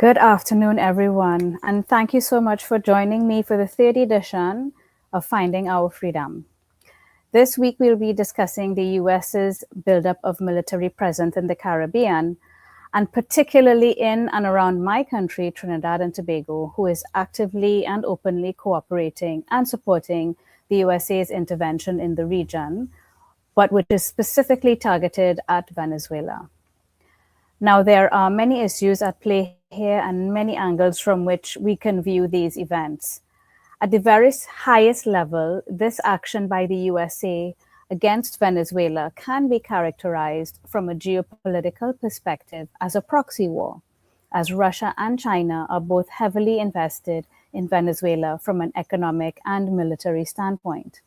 Good afternoon, everyone, and thank you so much for joining me for the third edition of Finding Our Freedom. This week, we'll be discussing the US's buildup of military presence in the Caribbean, and particularly in and around my country, Trinidad and Tobago, who is actively and openly cooperating and supporting the USA's intervention in the region, but which is specifically targeted at Venezuela. Now, there are many issues at play here and many angles from which we can view these events. At the very highest level, this action by the USA against Venezuela can be characterized from a geopolitical perspective as a proxy war, as Russia and China are both heavily invested in Venezuela from an economic and military standpoint.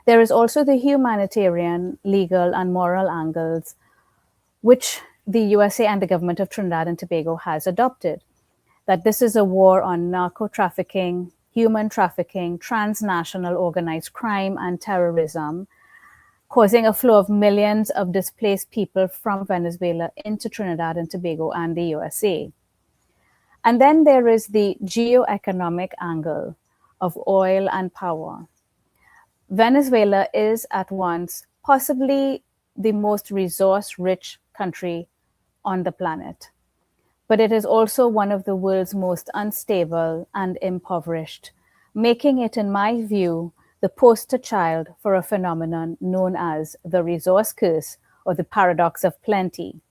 There is also the humanitarian, legal, and moral angles which the USA and the government of Trinidad and Tobago has adopted. That this is a war on narco trafficking, human trafficking, transnational organized crime, and terrorism, causing a flow of millions of displaced people from Venezuela into Trinidad and Tobago and the USA. And then there is the geoeconomic angle of oil and power. Venezuela is at once possibly the most resource-rich country on the planet, but it is also one of the world's most unstable and impoverished, making it, in my view, the poster child for a phenomenon known as the resource curse or the paradox of plenty.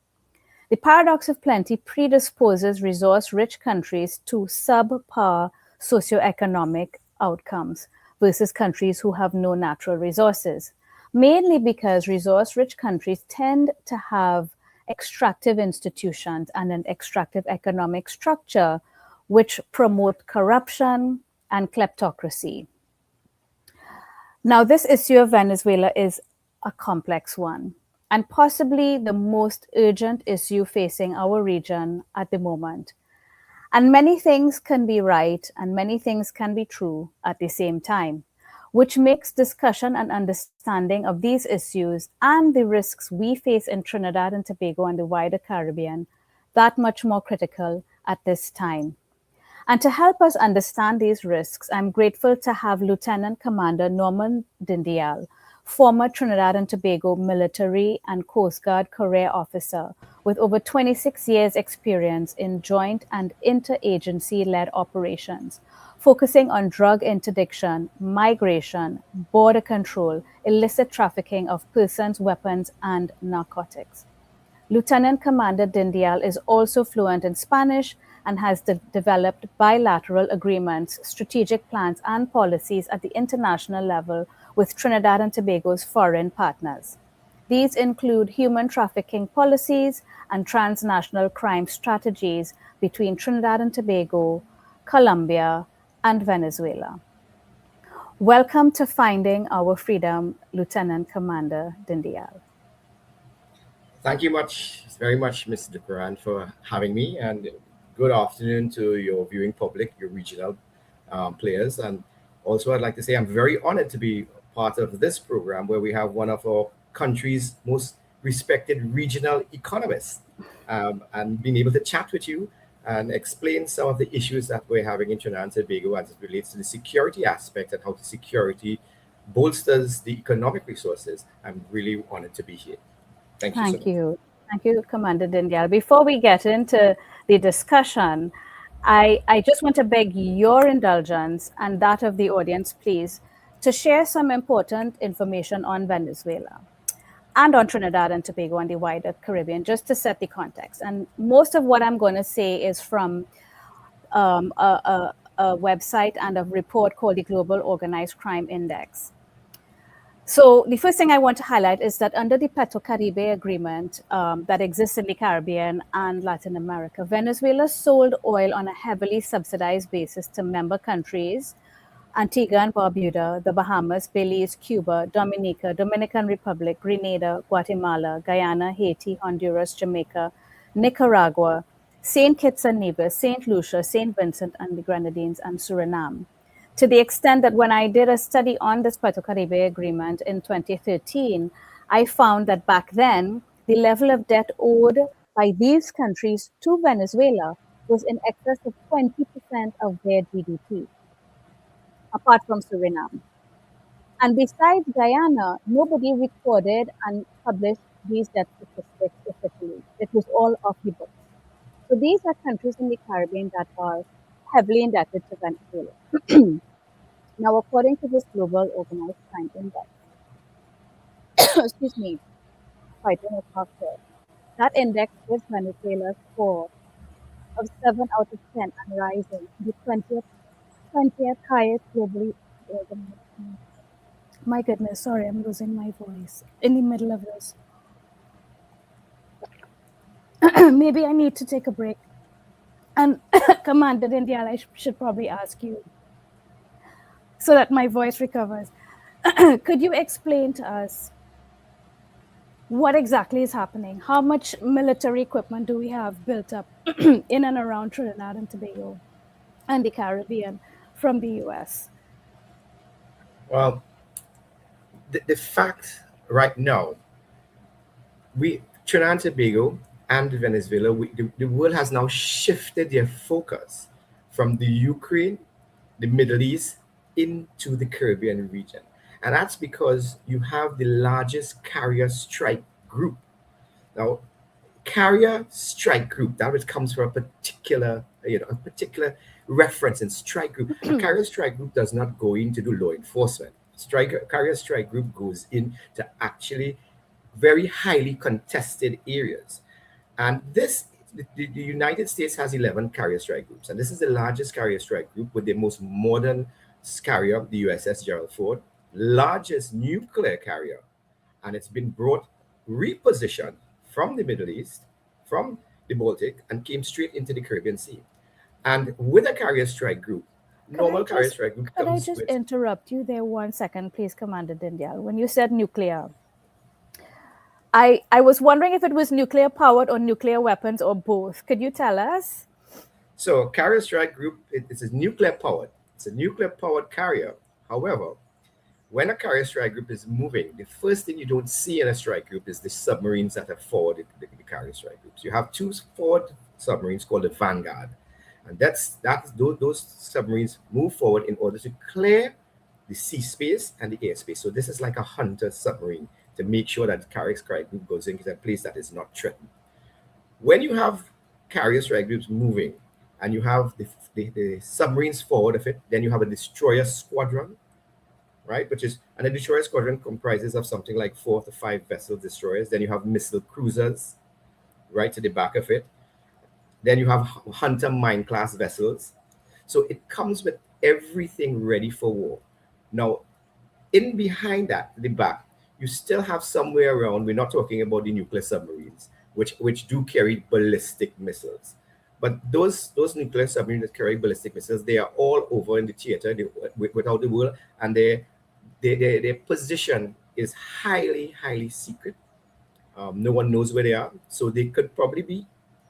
The paradox of plenty predisposes resource-rich countries to subpar socioeconomic outcomes versus countries who have no natural resources, mainly because resource-rich countries tend to have extractive institutions and an extractive economic structure which promote corruption and kleptocracy. Now, this issue of Venezuela is a complex one, and possibly the most urgent issue facing our region at the moment. And many things can be right and many things can be true at the same time, which makes discussion and understanding of these issues and the risks we face in Trinidad and Tobago and the wider Caribbean that much more critical at this time. And to help us understand these risks, I'm grateful to have Lieutenant Commander Norman Dindial, former Trinidad and Tobago military and Coast Guard career officer with over 26 years experience in joint and interagency-led operations, focusing on drug interdiction, migration, border control, illicit trafficking of persons, weapons, and narcotics. Lieutenant Commander Dindial is also fluent in Spanish and has developed bilateral agreements, strategic plans, and policies at the international level with Trinidad and Tobago's foreign partners. These include human trafficking policies and transnational crime strategies between Trinidad and Tobago, Colombia, and Venezuela. Welcome to Finding Our Freedom, Lieutenant Commander Dindial. Thank you very much, Ms. Dukharan, for having me, and good afternoon to your viewing public, your regional players. And also, I'd like to say I'm very honored to be part of this program where we have one of our country's most respected regional economists and being able to chat with you and explain some of the issues that we're having in Trinidad and Tobago as it relates to the security aspect and how the security bolsters the economic resources. I'm really honored to be here. Thank you so much. Thank you, Commander Dindial. Before we get into the discussion, I just want to beg your indulgence and that of the audience, please, to share some important information on Venezuela and on Trinidad and Tobago and the wider Caribbean, just to set the context. And most of what I'm going to say is from a website and a report called the Global Organized Crime Index. So the first thing I want to highlight is that under the Petro-Caribe agreement that exists in the Caribbean and Latin America, Venezuela sold oil on a heavily subsidized basis to member countries, Antigua and Barbuda, the Bahamas, Belize, Cuba, Dominica, Dominican Republic, Grenada, Guatemala, Guyana, Haiti, Honduras, Jamaica, Nicaragua, St. Kitts and Nevis, St. Lucia, St. Vincent and the Grenadines, and Suriname. To the extent that when I did a study on this Petro-Caribe agreement in 2013, I found that back then, the level of debt owed by these countries to Venezuela was in excess of 20% of their GDP, apart from Suriname. And besides Guyana, nobody recorded and published these debt statistics officially. It was all off the books. So these are countries in the Caribbean that are heavily indebted to Venezuela. Now, according to this Global Organized Crime Index, excuse me, fighting a cough here, that index gives Venezuela a score of 7 out of 10 and rising to the 20th highest globally organized crime. My goodness, sorry, I'm losing my voice in the middle of this. Maybe I need to take a break. And Commander Dindial, I should probably ask you so that my voice recovers. Could you explain to us what exactly is happening? How much military equipment do we have built up in and around Trinidad and Tobago and the Caribbean from the US? Well, the fact right now, we Trinidad and Tobago and Venezuela, the world has now shifted their focus from the Ukraine, the Middle East, into the Caribbean region. And that's because you have the largest carrier strike group. Now, carrier strike group, that which comes from a particular reference in strike group. A carrier strike group does not go in to do law enforcement. Carrier strike group goes in to actually very highly contested areas. And the United States has 11 carrier strike groups, and this is the largest carrier strike group with the most modern carrier, the USS Gerald Ford, largest nuclear carrier, and it's been brought repositioned from the Middle East, from the Baltic, and came straight into the Caribbean Sea. And with a carrier strike group, normal carrier strike group Could I comes just with. interrupt you there 1 second, please, Commander Dindial? When you said nuclear, I was wondering if it was nuclear powered or nuclear weapons or both. Could you tell us? So carrier strike group, it's a nuclear powered. It's a nuclear powered carrier. However, when a carrier strike group is moving, the first thing you don't see in a strike group is the submarines that have forwarded the carrier strike groups. You have two forward submarines called the Vanguard, and those submarines move forward in order to clear the sea space and the airspace. So this is like a hunter submarine to make sure that the carrier strike group goes into a place that is not threatened. When you have carrier strike groups moving and you have the submarines forward of it, then you have a destroyer squadron, right? And a destroyer squadron comprises of something like 4 to 5 vessel destroyers. Then you have missile cruisers right to the back of it. Then you have hunter mine class vessels. So it comes with everything ready for war. Now, in behind that, the back, you still have somewhere around, we're not talking about the nuclear submarines, which do carry ballistic missiles. But those nuclear submarines that carry ballistic missiles, they are all over in the theater without the world, and their position is highly, highly secret. No one knows where they are. So they could probably be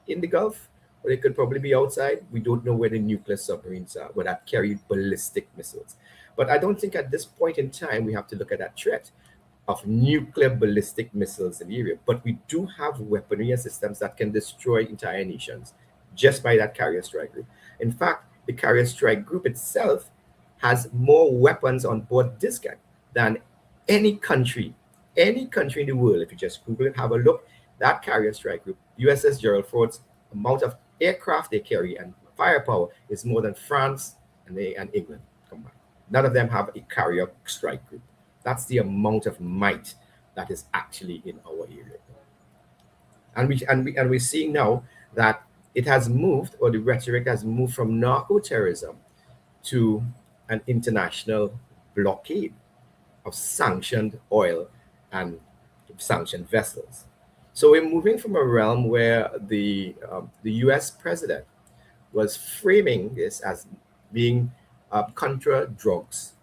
in the Gulf, or they could probably be outside. We don't know where the nuclear submarines are, where that carry ballistic missiles. But I don't think at this point in time we have to look at that threat of nuclear ballistic missiles in the area. But we do have weaponry and systems that can destroy entire nations just by that carrier strike group. In fact, the carrier strike group itself has more weapons on board this guy than any country in the world. If you just Google it, have a look, that carrier strike group, USS Gerald Ford's amount of aircraft they carry and firepower is more than France and England combined. None of them have a carrier strike group. That's the amount of might that is actually in our area. And we're seeing now that it has moved, or the rhetoric has moved from narco terrorism to an international blockade of sanctioned oil and sanctioned vessels. So we're moving from a realm where the U.S. president was framing this as being contra drugs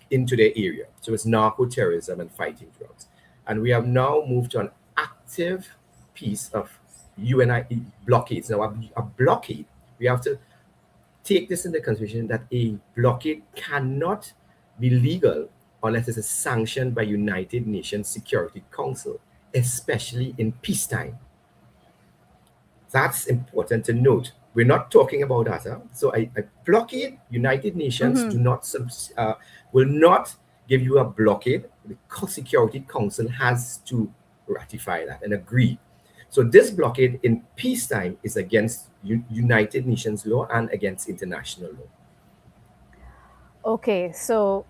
into their area. So it's narco terrorism and fighting drugs. And we have now moved to an active piece of UNI blockades. Now, a blockade, we have to take this into consideration that a blockade cannot be legal unless it is sanctioned by United Nations Security Council, especially in peacetime. That's important to note. We're not talking about that. Huh? So a blockade, United Nations do not will not give you a blockade. The Security Council has to ratify that and agree. So this blockade in peacetime is against United Nations law and against international law. Okay, so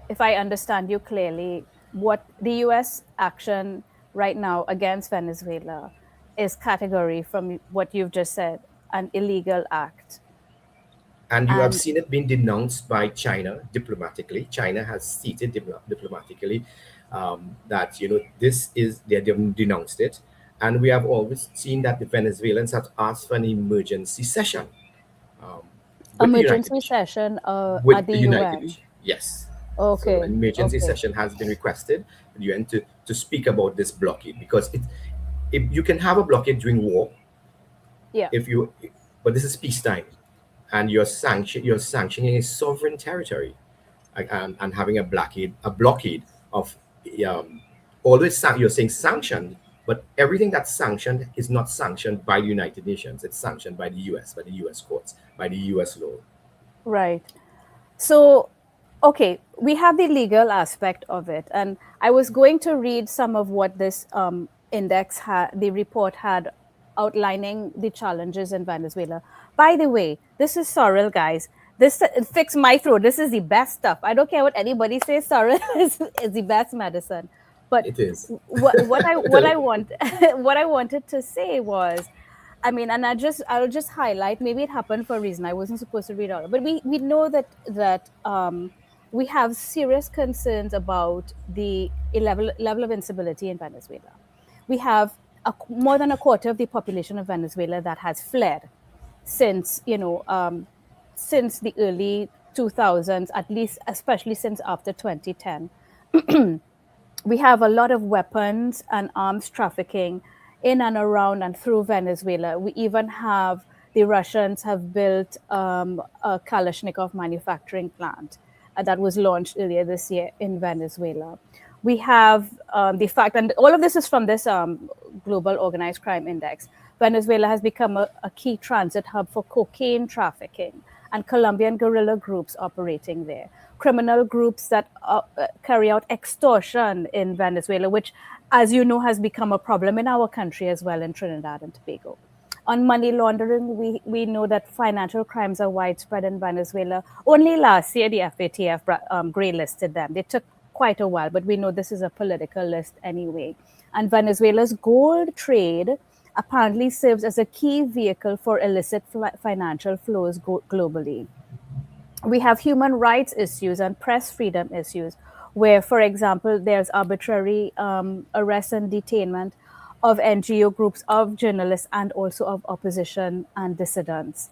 if I understand you clearly, what the US action right now against Venezuela is category from what you've just said, an illegal act. And you have And seen it being denounced by China diplomatically. China has stated diplomatically that this is they have denounced it, and we have always seen that the Venezuelans have asked for an emergency session um, with the United emergency Nations. session With at the the United UN. Nations, yes. So Okay, an emergency okay. session has been requested for the UN to speak about this blockade because if you can have a blockade during war Yeah, if you but this is peacetime and you're sanctioning a sovereign territory and having a blockade of um, always you're saying sanctioned, but everything that's sanctioned is not sanctioned by the United Nations. It's sanctioned by the US, by the US courts, by the US law. right. So, okay, we have the legal aspect of it. And I was going to read some of what this index had, the report had outlining the challenges in Venezuela. By the way, this is sorrel, guys. This fix my throat. This is the best stuff. I don't care what anybody says. Sorrel is the best medicine. But It is. what I want what I wanted to say was, I mean, and I'll just highlight. Maybe it happened for a reason. I wasn't supposed to read all, but we know that we have serious concerns about the level of instability in Venezuela. We have more than a quarter of the population of Venezuela that has fled since since the early 2000s, at least, especially since after 2010. We have a lot of weapons and arms trafficking in and around and through Venezuela. We even have the Russians have built a Kalashnikov manufacturing plant that was launched earlier this year in Venezuela. We have the fact, and all of this is from this Global Organized Crime Index. Venezuela has become a key transit hub for cocaine trafficking and Colombian guerrilla groups operating there, criminal groups that carry out extortion in Venezuela, which, as you know, has become a problem in our country as well, in Trinidad and Tobago. On money laundering, we know that financial crimes are widespread in Venezuela. Only last year, the FATF grey listed them. They took quite a while, but we know this is a political list anyway. And Venezuela's gold trade apparently serves as a key vehicle for illicit financial flows globally. We have human rights issues and press freedom issues, where, for example, there's arbitrary arrest and detainment of NGO groups, of journalists, and also of opposition and dissidents.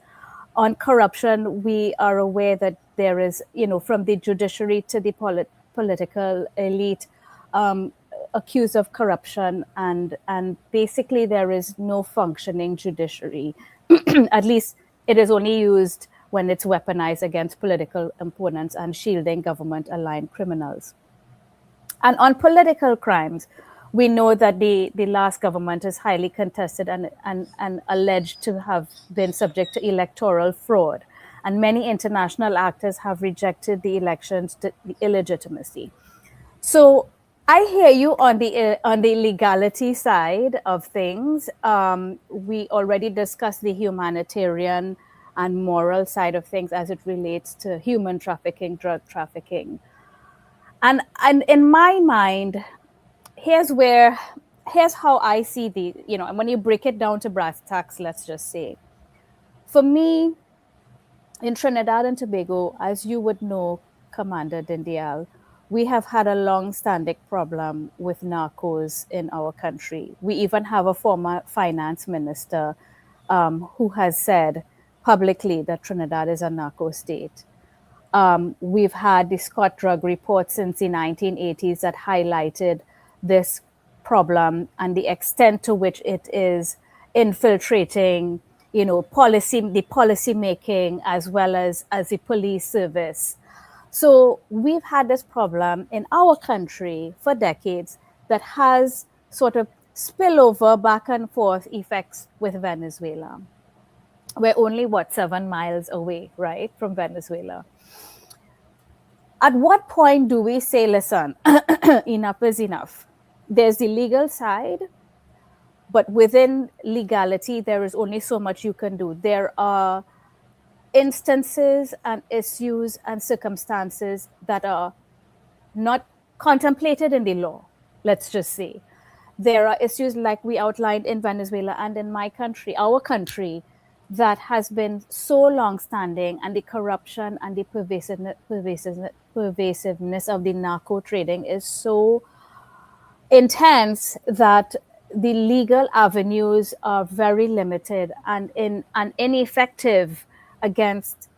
On corruption, we are aware that there is, from the judiciary to the political elite, accused of corruption, and basically there is no functioning judiciary. At least it is only used when it's weaponized against political opponents and shielding government aligned criminals. And on political crimes, we know that the last government is highly contested and alleged to have been subject to electoral fraud. And many international actors have rejected the elections' the illegitimacy. So I hear you on the legality side of things. We already discussed the humanitarian and moral side of things as it relates to human trafficking, drug trafficking, and in my mind, here's where here's how I see and when you break it down to brass tacks, let's just say, for me, in Trinidad and Tobago, as you would know, Commander Dindial, we have had a long-standing problem with narcos in our country. We even have a former finance minister who has said publicly that Trinidad is a narco state. We've had the Scott drug report since the 1980s that highlighted this problem and the extent to which it is infiltrating, the policy making as well as the police service. So we've had this problem in our country for decades that has sort of spillover back and forth effects with Venezuela. We're only, what, 7 miles away, right, from Venezuela. At what point do we say, listen, enough is enough? There's the legal side, but within legality, there is only so much you can do. There are instances and issues and circumstances that are not contemplated in the law, let's just say. There are issues like we outlined in Venezuela and in my country, our country, that has been so long standing, and the corruption and the pervasiveness of the narco trading is so intense that the legal avenues are very limited and ineffective against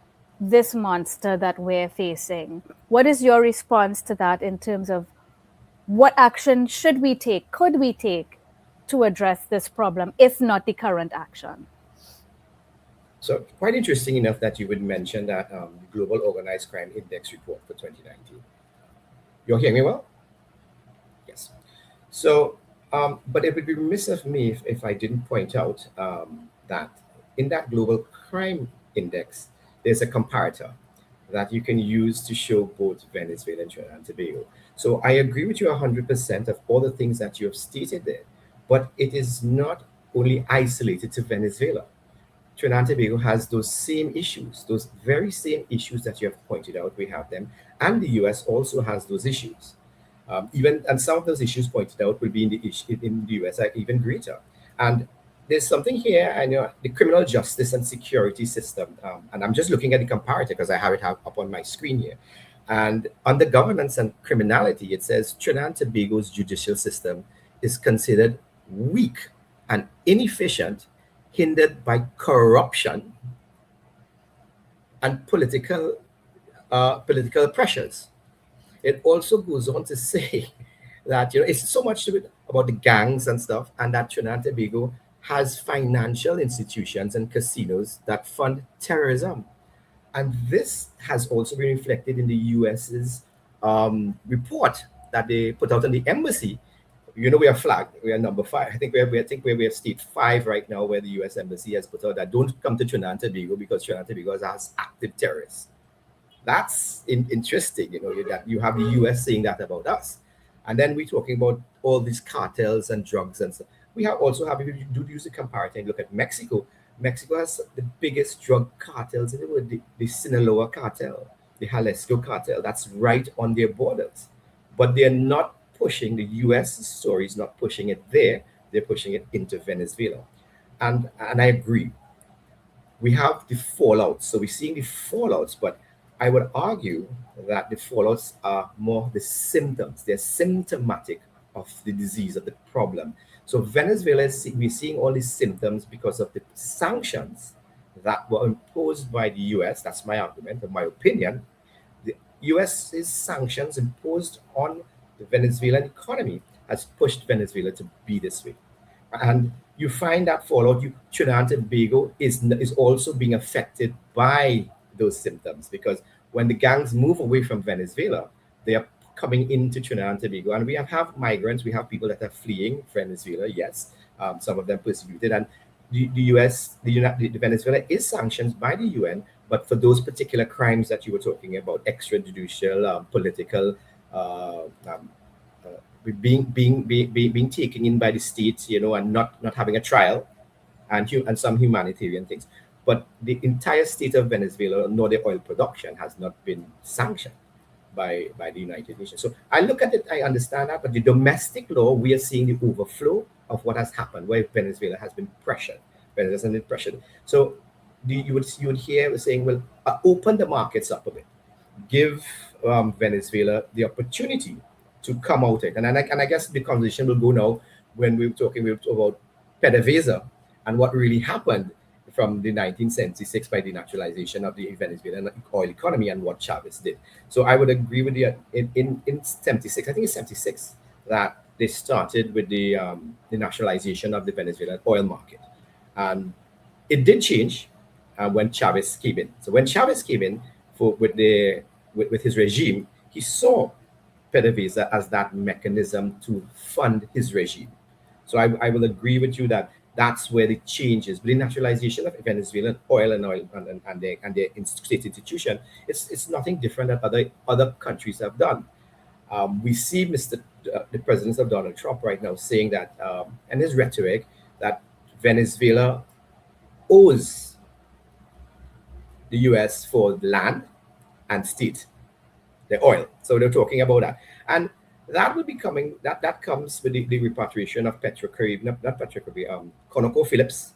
this monster that we're facing. What is your response to that in terms of what action should we take, could we take to address this problem, if not the current action? So quite interesting enough that you would mention that Global Organized Crime Index report for 2019. You're hearing me well? Yes. So, but it would be remiss of me if I didn't point out that in that Global Crime Index, there's a comparator that you can use to show both Venezuela and Trinidad and Tobago. So I agree with you 100% of all the things that you have stated there, but it is not only isolated to Venezuela. Trinidad and Tobago has those same issues, those very same issues that you have pointed out. We have them, and the US also has those issues. Even and some of those issues pointed out will be in the US are even greater. And there's something here, I know the criminal justice and security system, and I'm just looking at the comparator because I have it up on my screen here. And under governance and criminality, it says Trinidad and Tobago's judicial system is considered weak and inefficient, hindered by corruption and political pressures. It also goes on to say that it's so much to it about the gangs and stuff, and that Trinidad and Tobago has financial institutions and casinos that fund terrorism. And this has also been reflected in the US's report that they put out on the embassy. We are flagged. We are number 5. I think we are state 5 right now, where the U.S. embassy has put out that don't come to Trinidad and Tobago because Trinidad and Tobago has active terrorists. That's interesting, that you have the US saying that about us. And then we're talking about all these cartels and drugs and stuff. We have also have, if you do use a comparative and look at Mexico, Mexico has the biggest drug cartels in the world, the Sinaloa cartel, the Jalisco cartel, that's right on their borders. But they're not pushing, the US story is not pushing it there, they're pushing it into Venezuela. And I agree. We have the fallouts. So we're seeing the fallouts, but I would argue that the fallouts are more the symptoms. They're symptomatic of the disease, of the problem. So Venezuela, we're seeing all these symptoms because of the sanctions that were imposed by the US. That's my argument, in my opinion. The US's sanctions imposed on the Venezuelan economy has pushed Venezuela to be this way. And you find that fallout, Trinidad and Tobago is also being affected by those symptoms, because when the gangs move away from Venezuela, they are coming into Trinidad and Tobago, and we have migrants, we have people that are fleeing Venezuela. Yes, some of them persecuted, and the US, the Venezuela is sanctioned by the UN, but for those particular crimes that you were talking about, extrajudicial, political, being taken in by the state, and not having a trial, and some humanitarian things. But the entire state of Venezuela, nor the oil production, has not been sanctioned by the United Nations. So I look at it, I understand that, but the domestic law, we are seeing the overflow of what has happened, where Venezuela has been pressured. Venezuela has been pressured. So you would hear saying, well, open the markets up a bit, give Venezuela the opportunity to come out it. And I guess the conversation will go now when we were talking about PDVSA and what really happened from the 1976 by the naturalization of the Venezuelan oil economy and what Chavez did. So I would agree with you in 76, I think it's 76, that they started with the nationalization of the Venezuelan oil market. And it did change when Chavez came in. So when Chavez came in with his regime, he saw PDVSA as that mechanism to fund his regime. So I will agree with you that that's where the change is. But the naturalization of Venezuelan oil and their state institution, it's nothing different that other countries have done. We see the president of Donald Trump right now saying that, and his rhetoric, that Venezuela owes the U.S. for land and state, the oil. So they're talking about that, and that will be coming. That comes with the repatriation of Petrocarib, not Petrocarib, ConocoPhillips,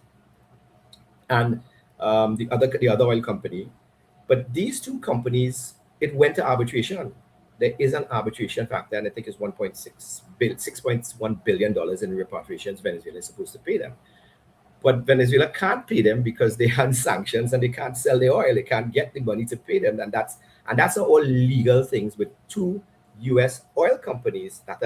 and the other oil company. But these two companies, it went to arbitration. There is an arbitration factor, and I think it's 6.1 billion dollars in reparations Venezuela is supposed to pay them. But Venezuela can't pay them because they had sanctions and they can't sell the oil. They can't get the money to pay them, and that's all legal things with two U.S. oil companies that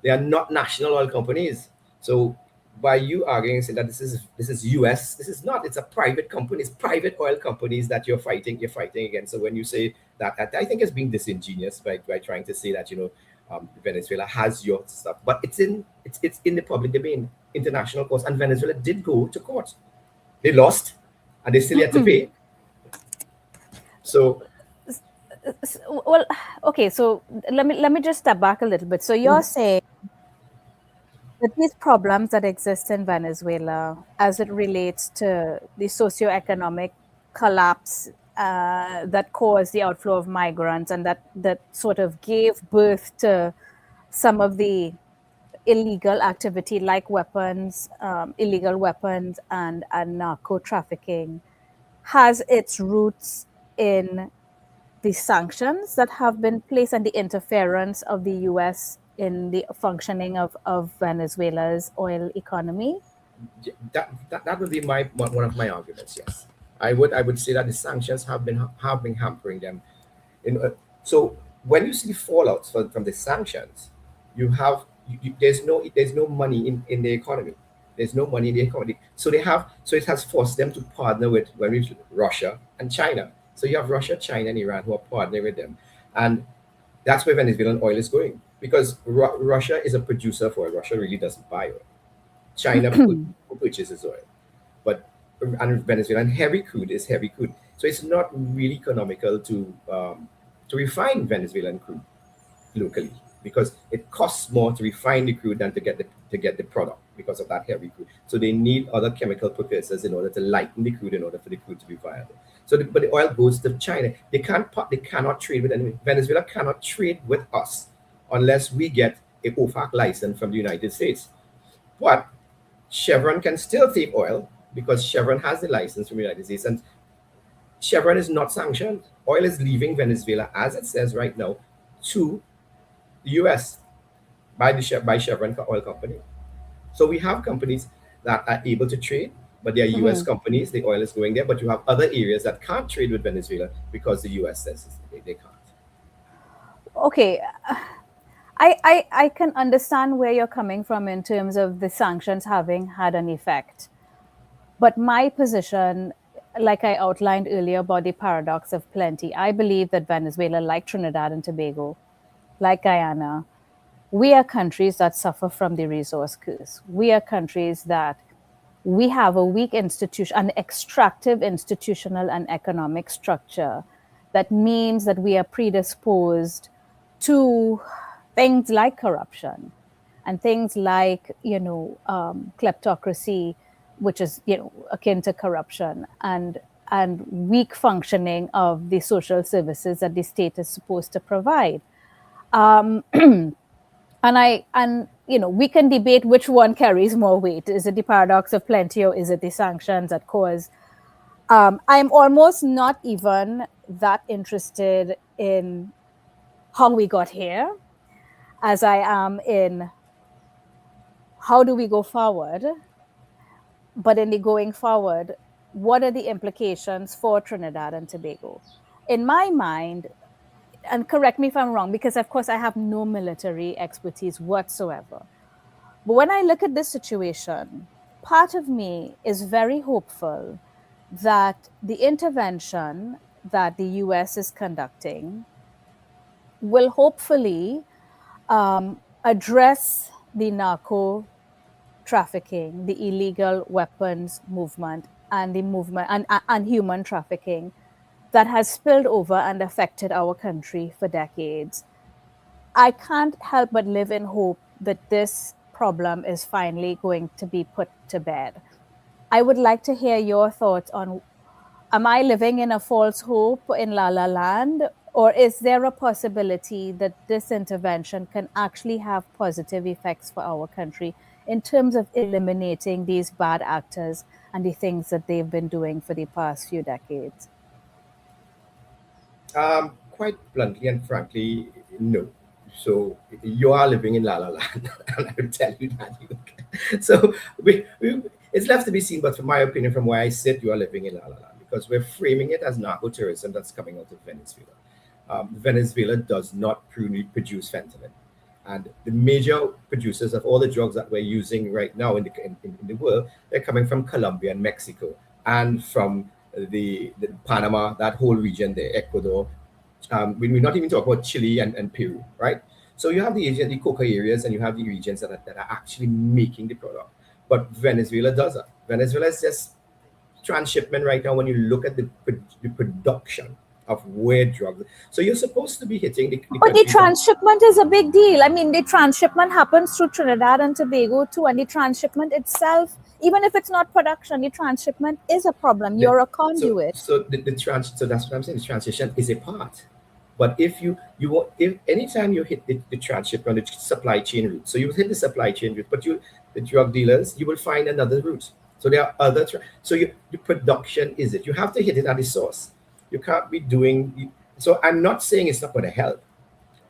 they are not national oil companies. So by you arguing saying that this is U.S., this is not. It's a private company. It's private oil companies that you're fighting against. So when you say that, I think it's being disingenuous by trying to say that Venezuela has your stuff, but it's in the public domain, international courts, and Venezuela did go to court. They lost, and they still had to pay. So Well, okay, so let me just step back a little bit. So you're saying that these problems that exist in Venezuela as it relates to the socioeconomic collapse that caused the outflow of migrants and that sort of gave birth to some of the illegal activity like illegal weapons and narco trafficking has its roots in the sanctions that have been placed and the interference of the US in the functioning of Venezuela's oil economy. that would be one of my arguments. Yes, I would say that the sanctions have been hampering them. So when you see fallouts from the sanctions, you have there's no money in the economy. There's no money in the economy. So it has forced them to partner with Russia and China. So you have Russia, China, and Iran who are partnering with them, and that's where Venezuelan oil is going because Russia is a producer of oil. Russia really doesn't buy oil. China purchases oil, but and Venezuelan heavy crude is heavy crude. So it's not really economical to refine Venezuelan crude locally because it costs more to refine the crude than to get the product because of that heavy crude. So they need other chemical precursors in order to lighten the crude in order for the crude to be viable. But the oil goes to China. They cannot trade with anyone. Venezuela cannot trade with us unless we get a OFAC license from the United States. But Chevron can still take oil because Chevron has the license from the United States, and Chevron is not sanctioned. Oil is leaving Venezuela, as it says right now, to the US by Chevron Oil Company. So we have companies that are able to trade, but they are US Mhm. companies. The oil is going there, but you have other areas that can't trade with Venezuela because the US says they can't. Okay, I can understand where you're coming from in terms of the sanctions having had an effect. But my position, like I outlined earlier about the paradox of plenty, I believe that Venezuela, like Trinidad and Tobago, like Guyana, we are countries that suffer from the resource curse. We are countries that we have a weak institution, an extractive institutional and economic structure that means that we are predisposed to things like corruption and things like, kleptocracy, which is, akin to corruption, and weak functioning of the social services that the state is supposed to provide. And we can debate which one carries more weight. Is it the paradox of plenty or is it the sanctions that cause? I'm almost not even that interested in how we got here as I am in how do we go forward. But in the going forward, what are the implications for Trinidad and Tobago? In my mind, and correct me if I'm wrong, because of course I have no military expertise whatsoever. But when I look at this situation, part of me is very hopeful that the intervention that the US is conducting will hopefully address the narco trafficking, the illegal weapons movement, and the movement and human trafficking that has spilled over and affected our country for decades. I can't help but live in hope that this problem is finally going to be put to bed. I would like to hear your thoughts on, am I living in a false hope in La La Land? Or is there a possibility that this intervention can actually have positive effects for our country in terms of eliminating these bad actors and the things that they've been doing for the past few decades? Quite bluntly and frankly, no. So you are living in La La Land, and I will tell you that. So it's left to be seen. But from my opinion, from where I sit, you are living in La La Land because we're framing it as narco tourism that's coming out of Venezuela. Venezuela does not produce fentanyl, and the major producers of all the drugs that we're using right now in the world, they're coming from Colombia and Mexico, and from the Panama, that whole region there, Ecuador. When we're not even talking about Chile and Peru, right? So you have the coca areas and you have the regions that are actually making the product. But Venezuela does that. Venezuela is just transshipment right now when you look at the production of where drugs. So you're supposed to be hitting the But the countries that. transshipment is a big deal. I mean, the transshipment happens through Trinidad and Tobago too, and the transshipment itself, even if it's not production, the transshipment is a problem. The, You're a so conduit. so so that's what I'm saying. The transition is a part. But if you want, if anytime you hit the transshipment, the supply chain route, so you hit the supply chain route, but the drug dealers, you will find another route. So there are other so your production is it. You have to hit it at the source. You can't be doing. So I'm not saying it's not going to help,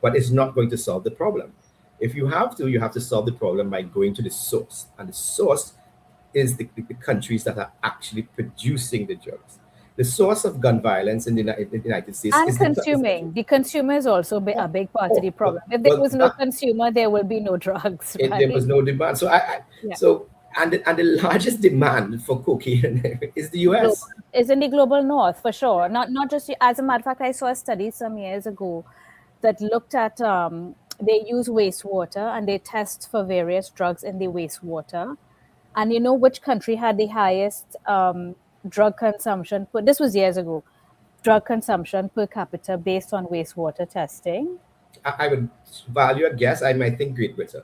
but it's not going to solve the problem. If you have to solve the problem by going to the source, and the source is the countries that are actually producing the drugs. The source of gun violence in the United States And is is consuming. The consumer is also yeah. a big part of Oh, the problem. If there well, was no consumer, there will be no drugs, there right? was no demand. So Yeah. so and the largest demand for cocaine is the Global U.S. is in the global north for sure. Not just, as a matter of fact, I saw a study some years ago that looked at, they use wastewater and they test for various drugs in the wastewater. And you know which country had the highest drug consumption? This was years ago. Drug consumption per capita based on wastewater testing. I would value a guess. I might think Great Britain,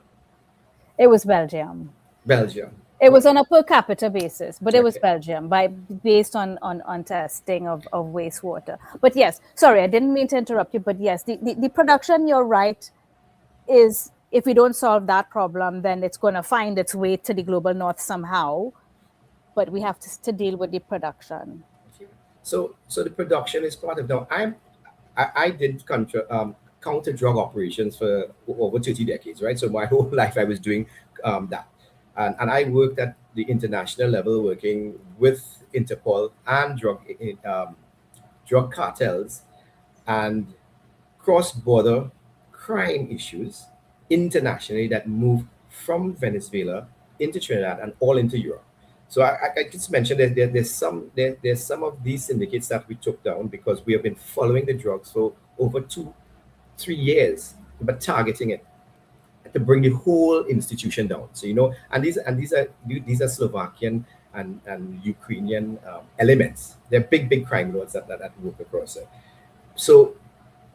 It was Belgium. Belgium. It was Okay, on a per capita basis, but it was okay. Belgium by based on testing of wastewater. But yes, sorry, I didn't mean to interrupt you. But yes, the production, you're right, is, if we don't solve that problem, then it's going to find its way to the global north somehow. But we have to deal with the production. So the production is part of now. I did counter drug operations for over 30 decades, right? So my whole life I was doing that, and I worked at the international level, working with Interpol and drug cartels and cross-border crime issues internationally that move from Venezuela into Trinidad and all into Europe. So I just mentioned that there's some of these syndicates that we took down because we have been following the drugs for over 2 3 years, but targeting it to bring the whole institution down. So and these are Slovakian and Ukrainian elements. They're big crime lords that work across it. So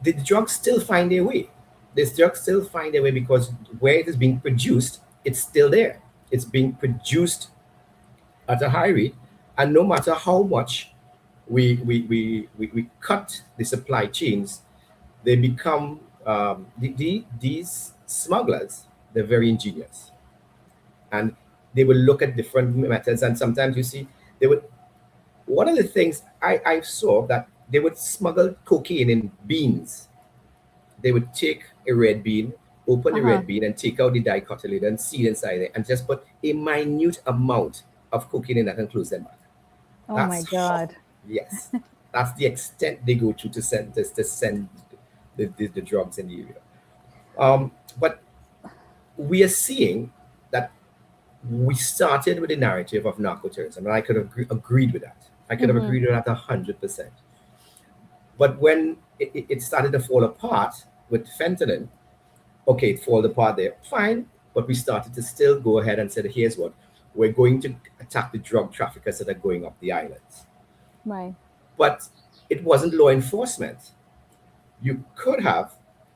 the drugs still find their way. These drugs still find their way because where it is being produced, it's still there. It's being produced at a high rate, and no matter how much we cut the supply chains, they become these smugglers. They're very ingenious, and they will look at different methods. And sometimes you see they would. One of the things I saw that they would smuggle cocaine in beans. They would take a red bean, open the Uh-huh. red bean, and take out the dicotyledon and seed inside it, and just put a minute amount of cocaine in that and close them back. Oh my That's how, God. yes, that's the extent they go to send the drugs in the area. But we are seeing that we started with the narrative of narco-terrorism, and I could have agreed with that. I could have Hmm. agreed with that 100%. But when it started to fall apart with fentanyl, okay, it fall apart there, fine. but we started to still go ahead and said, here's what, we're going to attack the drug traffickers that are going up the islands. Right. But it wasn't law enforcement. You could have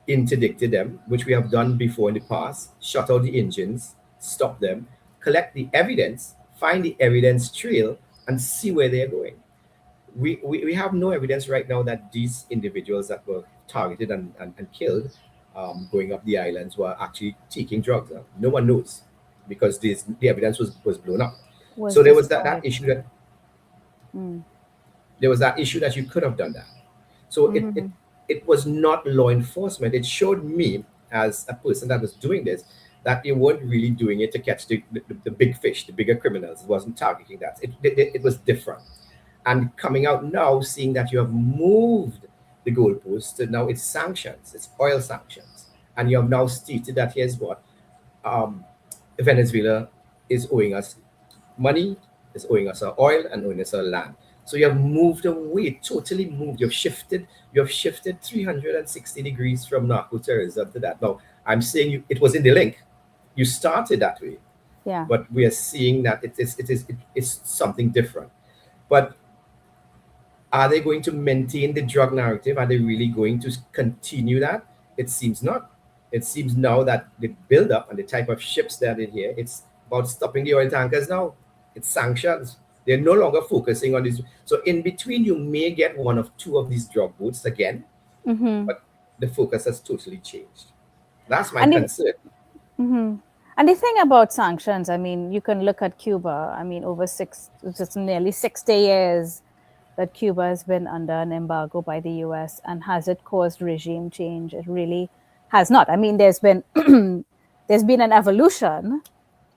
interdicted them, which we have done before in the past, shut out the engines, stop them, collect the evidence, find the evidence trail, and see where they're going. We have no evidence right now that these individuals that were targeted and killed going up the islands were actually taking drugs. No one knows because the evidence was blown up. Was So there was that destroyed. issue that Mm. there was that issue that you could have done that. So Mm-hmm. it was not law enforcement. It showed me as a person that was doing this that they weren't really doing it to catch the big fish, the bigger criminals. It wasn't targeting that. It was different. And coming out now, seeing that you have moved the goalposts to now it's sanctions, it's oil sanctions. And you have now stated that here's what um, Venezuela is owing us money, is owing us our oil, and owing us our land. So you have moved away, totally moved. You have shifted 360 degrees from narco terrorism to that. Now, I'm saying it was in the link. You started that way, Yeah. but we are seeing that it's something different. But are they going to maintain the drug narrative? Are they really going to continue that? It seems not. It seems now that the buildup and the type of ships that are in here, it's about stopping the oil tankers now. It's sanctions. They're no longer focusing on this. So in between, you may get one of two of these drug boats again, Mm-hmm. but the focus has totally changed. That's my And the, concern. mhm. And the thing about sanctions, I mean, you can look at Cuba. I mean, just nearly 60 years that Cuba has been under an embargo by the US, and has it caused regime change? It really has not. I mean, there's been there's been an evolution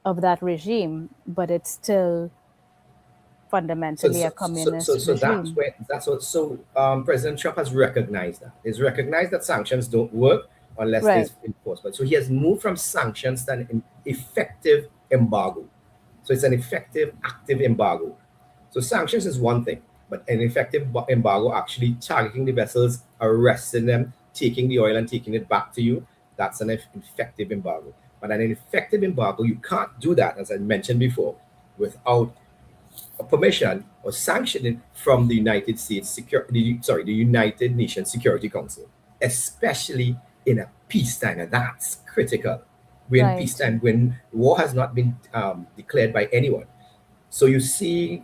of that regime, but it's still So, fundamentally so, a so, so, communist so that's regime. where that's what. So President Trump has recognized that. He's recognized that sanctions don't work unless Right. there's enforcement. So he has moved from sanctions to an effective embargo. So it's an effective, active embargo. So sanctions is one thing, but an effective embargo actually targeting the vessels, arresting them, taking the oil and taking it back to you. That's an effective embargo. But an effective embargo, you can't do that, as I mentioned before, without a permission or sanctioning from the United States the United Nations Security Council, especially in a peacetime, and that's critical. We're in Right. peacetime when war has not been declared by anyone. So you see,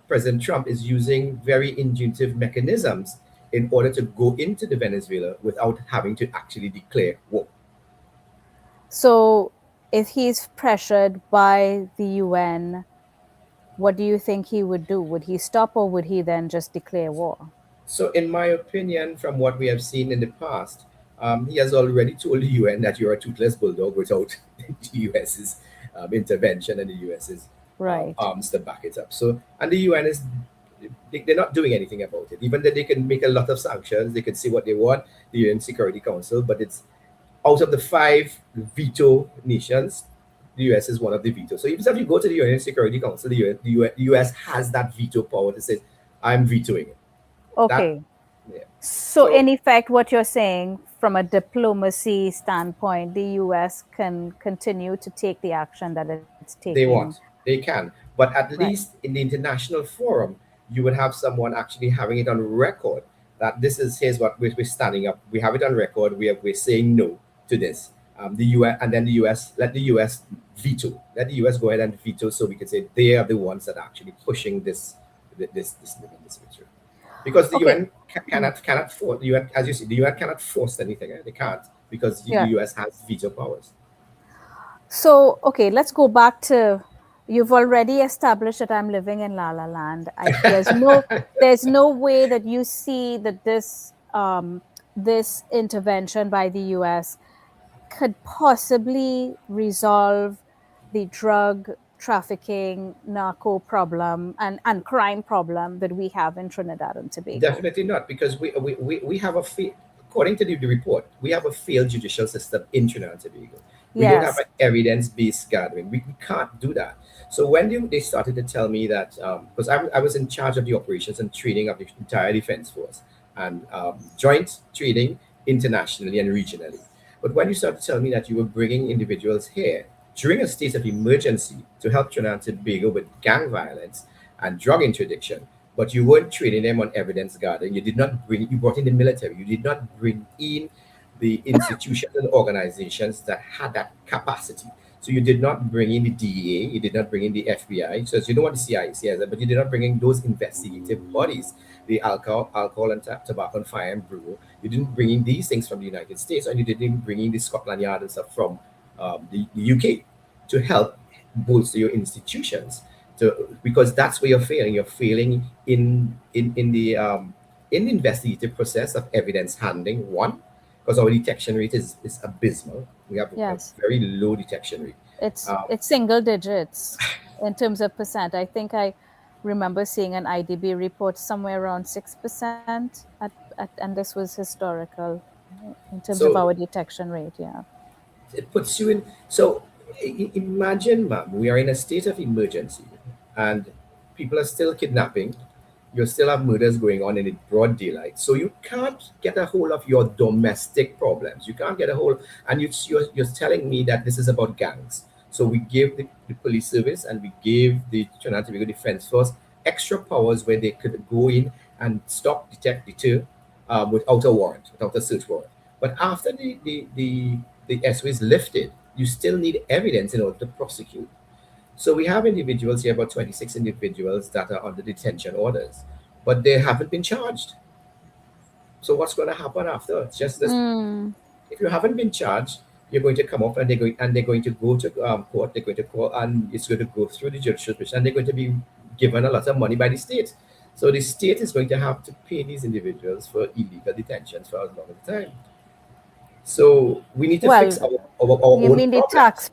President Trump is using very intuitive mechanisms in order to go into the Venezuela without having to actually declare war. So, if he's pressured by the UN, what do you think he would do? Would he stop, or would he then just declare war? So, in my opinion, from what we have seen in the past, he has already told the UN that you're a toothless bulldog without the US's intervention and the US's Right. arms to back it up. So, and the UN is they're not doing anything about it. Even though they can make a lot of sanctions, they can say what they want, the UN Security Council, but it's out of the five veto nations, the US is one of the vetoes. So even if you go to the UN Security Council, the US has that veto power to say, I'm vetoing it. That, Okay. yeah. So, So in effect, what you're saying from a diplomacy standpoint, the US can continue to take the action that it's they taking. want, they can. But at Right. least in the international forum, you would have someone actually having it on record that this is here's what we're standing up. We have it on record. We're saying no to this. The US and then the US let the US veto. Let the US go ahead and veto, so we can say they are the ones that are actually pushing this issue. Because the Okay. UN cannot force the UN, as you see, the UN cannot force anything. They can't because the Yeah. US has veto powers. So, okay, let's go back to, you've already established that I'm living in La La Land. There's no way that you see that this intervention by the US could possibly resolve the drug trafficking, narco problem, and crime problem that we have in Trinidad and Tobago. Definitely not, because we have according to the report, we have a failed judicial system in Trinidad and Tobago. We don't have Yes. an evidence-based gathering. We can't do that. So when they started to tell me that, because I was in charge of the operations and training of the entire defense force and joint training internationally and regionally. But when you started telling me that you were bringing individuals here during a state of emergency to help Trinidad and Tobago with gang violence and drug interdiction, but you weren't training them on evidence gathering, you brought in the military, you did not bring in the institutions and organizations that had that capacity. So you did not bring in the DEA, you did not bring in the FBI. So you don't want the CIA, but you did not bring in those investigative bodies, the alcohol and tobacco and fire and bureau. You didn't bring in these things from the United States, and you didn't bring in the Scotland Yard and stuff from the UK to help bolster your institutions. Because that's where you're failing. You're failing in the investigative process of evidence handling. One, because our detection rate is abysmal. We have a Yes. very low detection rate. It's single digits in terms of percent. I think I remember seeing an IDB report somewhere around 6% and this was historical in terms of our So detection rate. Yeah. it puts you in. So imagine, ma'am, we are in a state of emergency, and people are still kidnapping. You still have murders going on in the broad daylight. So you can't get a hold of your domestic problems. You can't get a hold, and you're telling me that this is about gangs. So we gave the police service and we gave the Trinidad and Tobago Defense Force extra powers where they could go in and stop, detect, deter without a warrant, without a search warrant. But after the SO is lifted, you still need evidence in order to prosecute. So we have individuals here, about 26 individuals that are under detention orders, but they haven't been charged. So what's going to happen after? It's just this: Mm, if you haven't been charged, you're going to come up and they're going to go to court. They're going to call, and it's going to go through the judicial process, and they're going to be given a lot of money by the state. So the state is going to have to pay these individuals for illegal detentions for as long as time. So we need to fix well, our you own mean problems.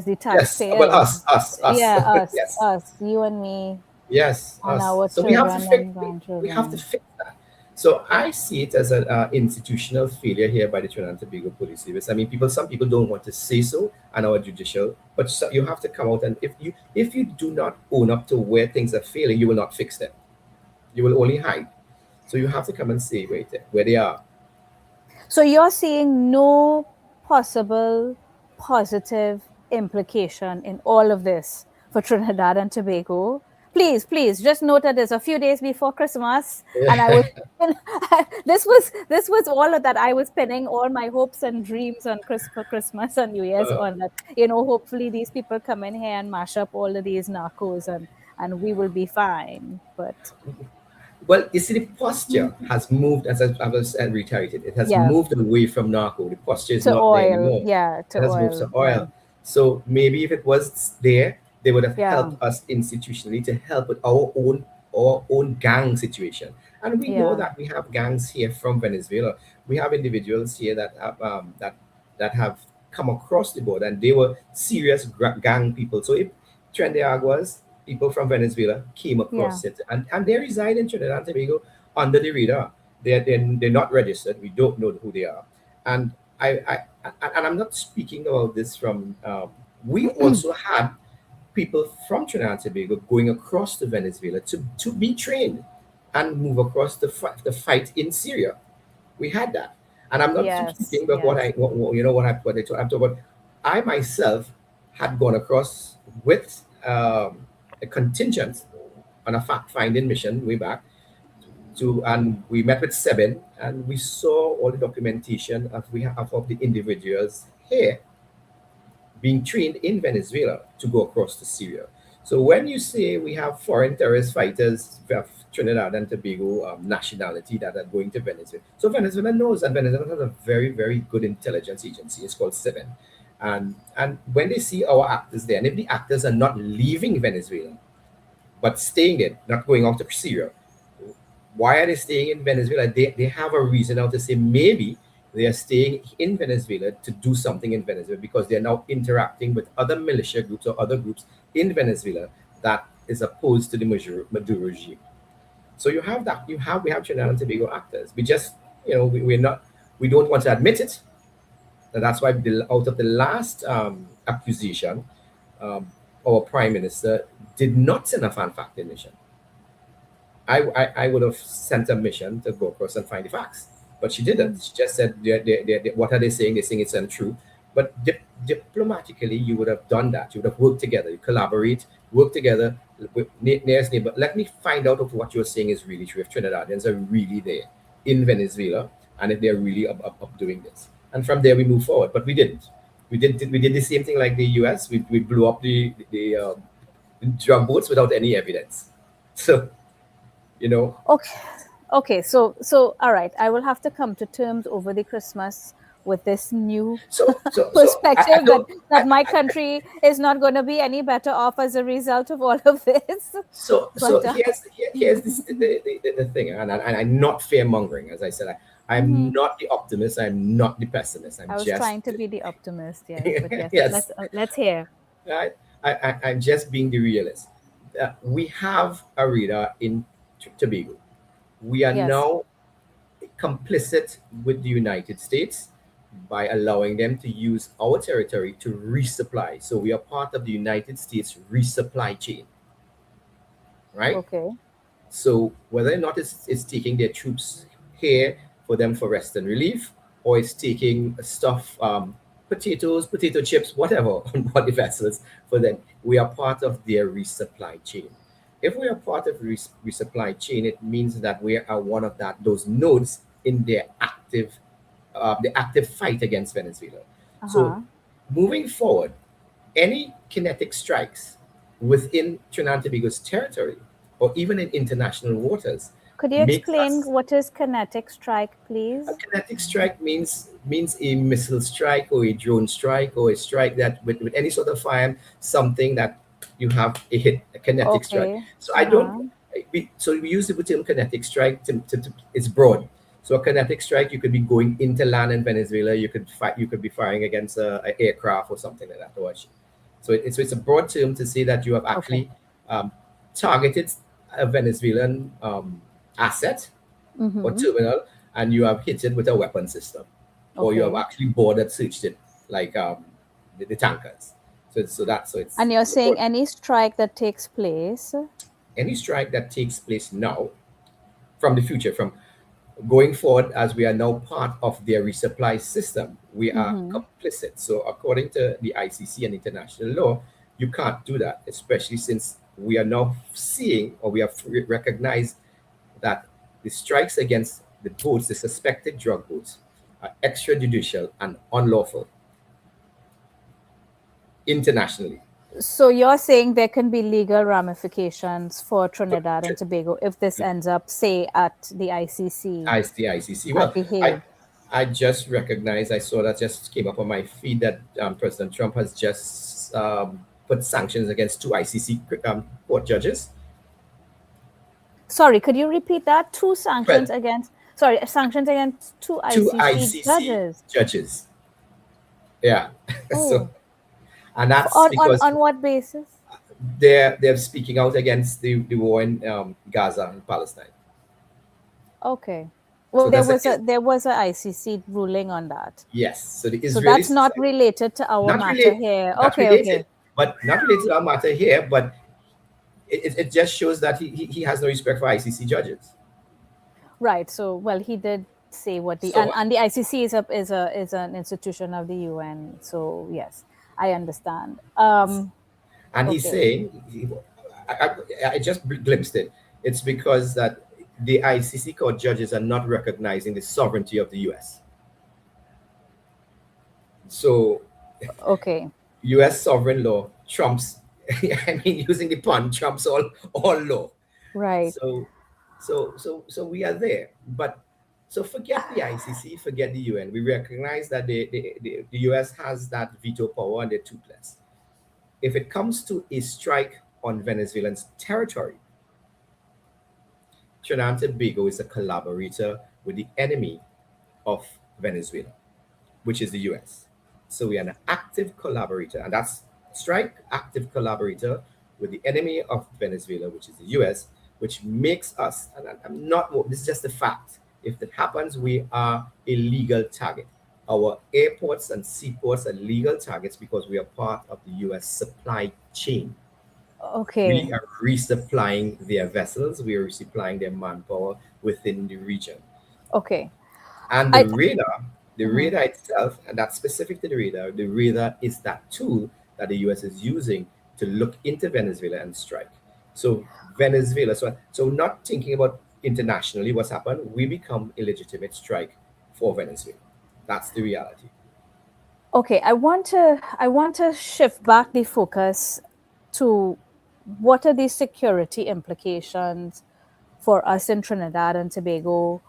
the Yes, well, taxpayers. us, Yeah, yes. you and me Yes, and us. our So we have to children fix. and We have to grandchildren. fix that. So I see it as an institutional failure here by the Trinidad and Tobago Police Service. I mean, some people don't want to say so, and our judicial, but you have to come out, and if you do not own up to where things are failing, you will not fix them. You will only hide. So you have to come and say where they are. So you're seeing no possible positive implication in all of this for Trinidad and Tobago. Please, just note that there's a few days before Christmas, and I was this was all of that. I was pinning all my hopes and dreams on for Christmas and New Year's Uh, on that. Hopefully these people come in here and mash up all of these narcos and we will be fine. But Well, you see, the posture has moved, as I was reiterated, it has yeah, moved away from narco. The posture is to not there oil, anymore. yeah, to It has moved to oil, yeah, oil. So maybe if it was there, they would have yeah, helped us institutionally to help with our own gang situation. And we know yeah. that we have gangs here from Venezuela. We have individuals here that have come across the border, and they were serious gang people. So if Trendiaguas, people from Venezuela, came Yeah. across it, and they reside in Trinidad and Tobago under the radar. They're not registered. We don't know who they are. And I'm not speaking about this from. We also had people from Trinidad and Tobago going across to Venezuela to be trained and move across the fight in Syria. We had that, and I'm not Yes. speaking about what Yes. I what, you know what I told. I'm talking about. I myself had gone across with a contingent on a fact-finding mission way back and we met with seven, and we saw all the documentation of the individuals here being trained in Venezuela to go across to Syria. So when you say we have foreign terrorist fighters of Trinidad and Tobago nationality that are going to Venezuela, so Venezuela knows, and Venezuela has a very, very good intelligence agency. It's called Seven, and when they see our actors there, and if the actors are not leaving Venezuela but staying there, not going out to Syria, why are they staying in Venezuela? They have a reason now to say maybe they are staying in Venezuela to do something in Venezuela because they're now interacting with other militia groups or other groups in Venezuela that is opposed to the Maduro regime. So you have that. We have Trinidad and Tobago actors. We just we're not we don't want to admit it. And that's why out of the last accusation, um, our prime minister did not send a fan facting mission. I would have sent a mission to go across and find the facts. but she didn't. She just said, what are they saying? They're saying it's untrue. But diplomatically, you would have done that. You would have worked together. You collaborate, work together with nearest neighbor. Let me find out if what you're saying is really true. If Trinidadians are really there in Venezuela, and if they're really up doing this. And from there, we move forward. But we didn't. We did the same thing like the U.S. We blew up the drug boats without any evidence. So you know, Okay. Okay. So all right. I will have to come to terms over the Christmas with this new I perspective that don't. my country is not going to be any better off as a result of all of this. So But here's the thing, and I'm not fear mongering, as I said. I'm mhm. not the optimist. I'm not the pessimist. I'm I was just trying to be the optimist, yes. But yes, yes. let's hear. Right. I'm just being the realist. We have a radar in Tobago. We are Yes. now complicit with the United States by allowing them to use our territory to resupply. So we are part of the United States resupply chain, right? Okay. So whether or not it's taking their troops here for them for rest and relief, or it's taking stuff, potatoes, potato chips, whatever on board the vessels for them, we are part of their resupply chain. If we are part of resupply chain, it means that we are one of those nodes in their active fight against Venezuela. So Uh-huh. moving forward, any kinetic strikes within Trinidad and Tobago's territory or even in international waters Could you makes explain us what is kinetic strike, a please? kinetic strike means a missile strike or a drone strike or a strike that with any sort of fire, something that you have a kinetic strike. Okay. So I don't Uh-huh. we use the term kinetic strike it's broad. So a kinetic strike, you could be going into land in Venezuela, you could be firing against a aircraft or something like that. So it's a broad term to say that you have Okay. actually targeted a Venezuelan asset or Mm-hmm. terminal, and you have hit it with a weapon system, or you have Okay. actually boarded searched it like the tankers. So it's And you're saying broad. any strike that takes place. Any strike that takes place now from the future, from going forward, as we are now part of their resupply system, we are Mm-hmm. complicit. So according to the ICC and international law, you can't do that, especially since we are now seeing, or we have recognized that the strikes against the boats, the suspected drug boats, are extrajudicial and unlawful internationally. So you're saying there can be legal ramifications for Trinidad and Tobago if this ends up, say, at the ICC As the ICC. at Well, The I Hague. I just recognized, I saw that just came up on my feed that President Trump has just put sanctions against two ICC court judges. Sorry, could you repeat that? Pre- Sanctions against two Two ICC ICC judges. judges. Yeah. So, Oh, and that's because on what basis? they're speaking out against the war in Gaza and Palestine. Okay. Well, So that's the there was a ICC ruling on that. yes. So the So that's Israelis not related to our not matter relate here. not Okay, related, okay. but not related to our matter here, but it just shows that he has no respect for ICC judges. Right. So, well, he did say what the So and the ICC is an institution of the UN. So, yes, I understand. and he's Okay. saying I just glimpsed it. It's because that the ICC court judges are not recognizing the sovereignty of the US. So Okay. US sovereign law trumps I mean using the pun trumps all law. Right. So we are there. But so forget the ICC, forget the UN. We recognize that the US has that veto power and they're toothless. If it comes to a strike on Venezuelan's territory, Trinidad and Tobago is a collaborator with the enemy of Venezuela, which is the US. So we are an active collaborator, and that's strike active collaborator with the enemy of Venezuela, which is the US, which makes us, and I'm not, this is just a fact. If that happens, we are a legal target. Our airports and seaports are legal targets because we are part of the US supply chain. Okay. We are resupplying their vessels, we are resupplying their manpower within the region. Okay. And I the mhm. radar itself, and that's specific to the radar is that tool that the US is using to look into Venezuela and strike. So Venezuela, so not thinking about internationally what's happened, we become a legitimate strike for Venezuela. That's the reality. Okay, I want to shift back the focus to what are the security implications for us in Trinidad and Tobago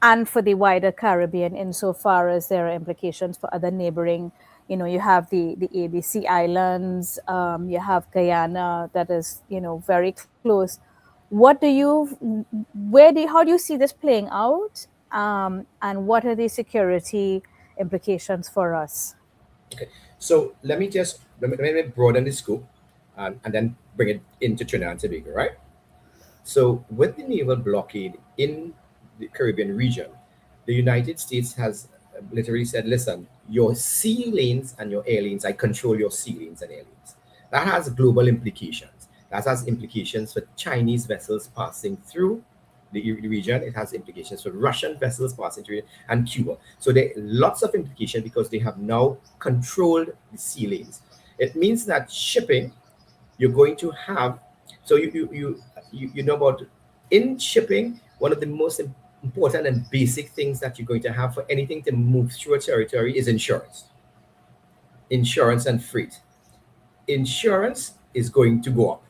and for the wider Caribbean, insofar as there are implications for other neighboring. You have the ABC Islands, you have Guyana, that is very close. What do you, how do you see this playing out, and what are the security implications for us? Okay, so let me broaden the scope, and then bring it into Trinidad and Tobago, right? So, with the naval blockade in the Caribbean region, the United States has literally said, listen, your sea lanes and your air lanes, I control your sea lanes and air lanes. That has global implications. That has implications for Chinese vessels passing through the region. It has implications for Russian vessels passing through it, and Cuba. So there are lots of implications because they have now controlled the sea lanes. It means that shipping, you're going to have, so you know about, in shipping, one of the most important and basic things that you're going to have for anything to move through a territory is insurance and freight. Insurance is going to go up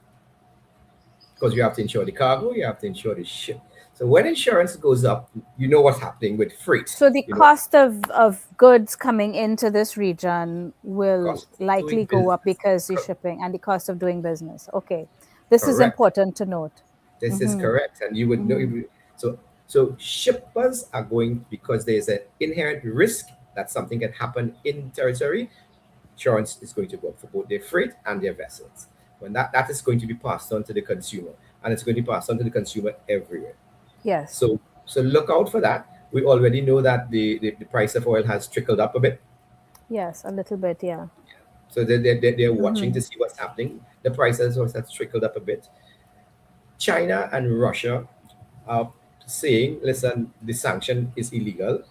because you have to insure the cargo, you have to insure the ship. So when insurance goes up, you know what's happening with freight. So the You know, cost of goods coming into this region will cost of doing likely go up business. because the Cor- shipping and the cost of doing business. Okay, this is Correct. important to note. This is Hmm. correct, and you would know. Hmm. So, so shippers are going, because there's an inherent risk that something can happen in territory. Insurance is going to go up for both their freight and their vessels. When that is going to be passed on to the consumer, and it's going to be passed on to the consumer everywhere. Yes, So look out for that. We already know that the price of oil has trickled up a bit. yes, a little bit. Yeah. So they're watching Hmm. to see what's happening. The prices also has trickled up a bit. China and Russia are saying, listen, the sanction is illegal.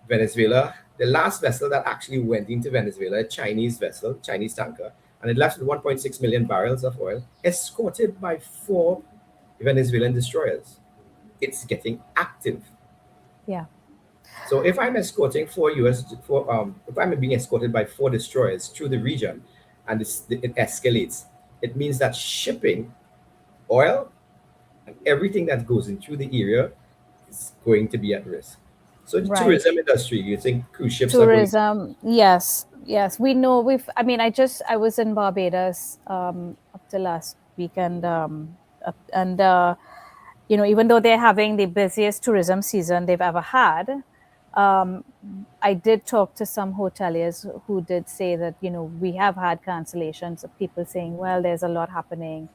Venezuela, the last vessel that actually went into Venezuela, a Chinese vessel, Chinese tanker, and it left with 1.6 million barrels of oil, escorted by 4 Venezuelan destroyers. It's getting active. Yeah. So if I'm escorting if I'm being escorted by 4 destroyers through the region, and it escalates, it means that shipping oil and everything that goes in through the area is going to be at risk. So the Right. tourism industry, you think cruise ships are going to? Tourism. Yes. Yes. We know. I mean, I was in Barbados up to last weekend, and even though they're having the busiest tourism season they've ever had, um, I did talk to some hoteliers who did say that we have had cancellations of people saying, well, there's a lot happening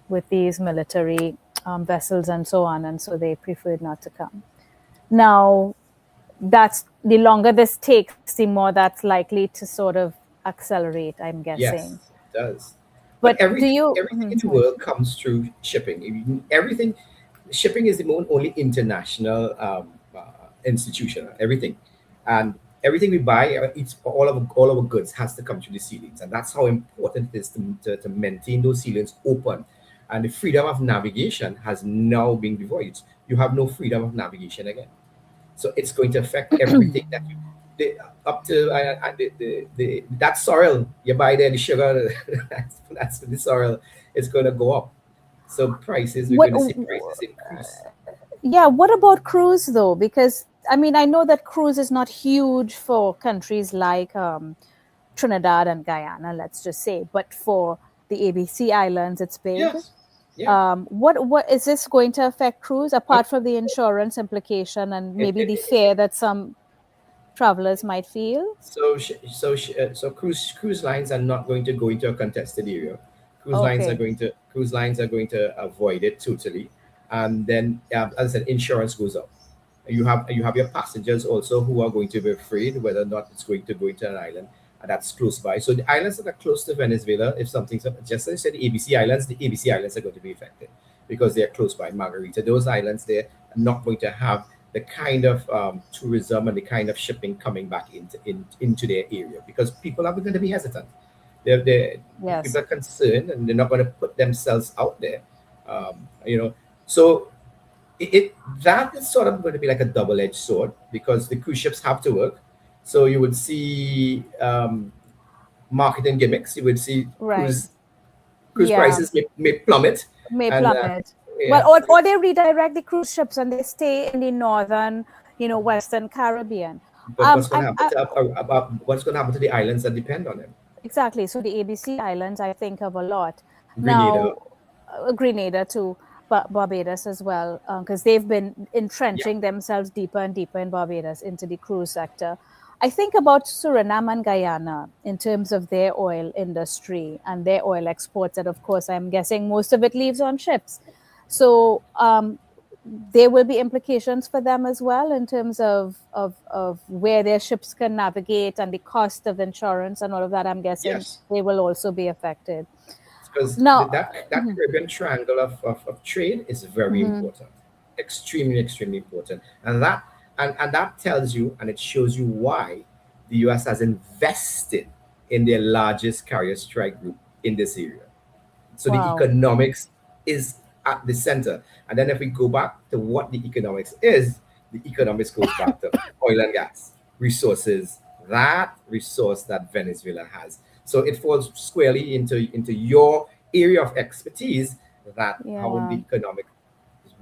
with these military vessels and so on, and so they preferred not to come. Now, that's the longer this takes, the more that's likely to sort of accelerate, I'm Yes, guessing. it does. But But do you? everything in the Sorry. world comes through shipping. Everything, shipping is the only international institution. Everything, and everything we buy, it's all our goods has to come through the ceilings, and that's how important it is to maintain those ceilings open. And the freedom of navigation has now been devoid. You have no freedom of navigation again. So it's going to affect everything that you, up to that sorrel you buy there, the sugar, that's the sorrel, it's going to go up. So prices, we're What? going to see prices increase. Yeah. What about cruise though? Because I mean, I know that cruise is not huge for countries like Trinidad and Guyana, let's just say, but for the ABC Islands, it's big. Yes. Yeah. What is this going to affect cruise Uh, apart from the insurance implication and it, maybe it, the it, fear that some travelers might feel? so cruise lines are not going to go into a contested area. Okay. Cruise lines are going to avoid it totally, and then as I said, insurance goes up. You have your passengers also who are going to be afraid whether or not it's going to go into an island that's close by. So the islands that are close to Venezuela, if something's just as I said, the ABC Islands are going to be affected because they're close by Margarita. Those islands, they're not going to have the kind of tourism and the kind of shipping coming back into their area, because people are going to be hesitant. They're Yes. people are concerned and they're not going to put themselves out there. You know, so it that is sort of going to be like a double-edged sword, because the cruise ships have to work. So you would see marketing gimmicks. You would see Right. cruise Yeah. prices may plummet, May and plummet. yeah. Well, or they redirect the cruise ships and they stay in the northern, Western Caribbean. But what's going to I'm happen about what's going to happen to the islands that depend on them? Exactly. So the ABC Islands, I think of a lot. Grenada, Now, Grenada too, but Barbados as well, because they've been yeah. entrenching themselves deeper and deeper in Barbados into the cruise sector. I think about Suriname and Guyana in terms of their oil industry and their oil exports. And of course, I'm guessing most of it leaves on ships. So there will be implications for them as well in terms of where their ships can navigate and the cost of insurance and all of that. I'm guessing Yes, they will also be affected. because Now, that Caribbean triangle of trade is very mhm, important, extremely important, and that tells you and it shows you why the U.S. has invested in their largest carrier strike group in this area. So the wow, economics is at the center. And then if we go back to what the economics is, the economics goes back to oil and gas resources, that resource that Venezuela has. So it falls squarely into your area of expertise, that how the yeah. economics